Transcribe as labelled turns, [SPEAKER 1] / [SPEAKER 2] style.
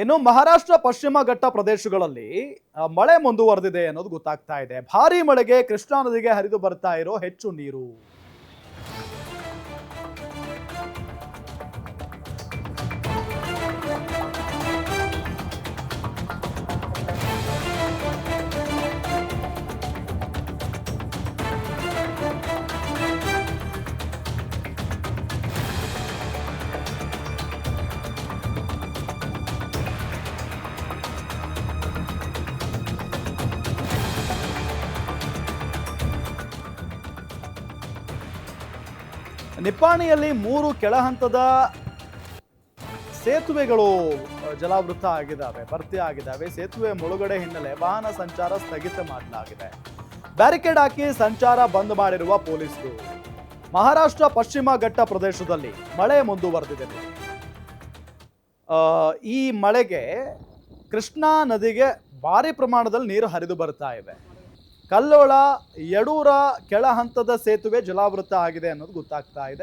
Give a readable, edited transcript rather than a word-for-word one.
[SPEAKER 1] ಇನ್ನು ಮಹಾರಾಷ್ಟ್ರ ಪಶ್ಚಿಮ ಘಟ್ಟ ಪ್ರದೇಶಗಳಲ್ಲಿ ಮಳೆ ಮುಂದುವರೆದಿದೆ ಅನ್ನೋದು ಗೊತ್ತಾಗ್ತಾ ಇದೆ. ಭಾರೀ ಮಳೆಗೆ ಕೃಷ್ಣಾ ನದಿಗೆ ಹರಿದು ಬರ್ತಾ ಇರೋ ಹೆಚ್ಚು ನೀರು. ನಿಪ್ಪಾಣಿಯಲ್ಲಿ 3 ಕೆಳಹಂತದ ಸೇತುವೆಗಳು ಜಲಾವೃತ ಆಗಿದ್ದಾವೆ, ಭರ್ತಿ ಆಗಿದ್ದಾವೆ. ಸೇತುವೆ ಮುಳುಗಡೆ ಹಿನ್ನೆಲೆ ವಾಹನ ಸಂಚಾರ ಸ್ಥಗಿತ ಮಾಡಲಾಗಿದೆ. ಬ್ಯಾರಿಕೇಡ್ ಹಾಕಿ ಸಂಚಾರ ಬಂದ್ ಮಾಡಿರುವ ಪೊಲೀಸರು. ಮಹಾರಾಷ್ಟ್ರ ಪಶ್ಚಿಮ ಘಟ್ಟ ಪ್ರದೇಶದಲ್ಲಿ ಮಳೆ ಮುಂದುವರೆದಿದೆ. ಈ ಮಳೆಗೆ ಕೃಷ್ಣಾ ನದಿಗೆ ಭಾರಿ ಪ್ರಮಾಣದಲ್ಲಿ ನೀರು ಹರಿದು ಬರ್ತಾ ಇವೆ. ಕಲ್ಲೋಳ ಯಡೂರ ಕೆಳ ಹಂತದ ಸೇತುವೆ ಜಲಾವೃತ ಆಗಿದೆ ಅನ್ನೋದು ಗೊತ್ತಾಗ್ತಾ ಇದೆ.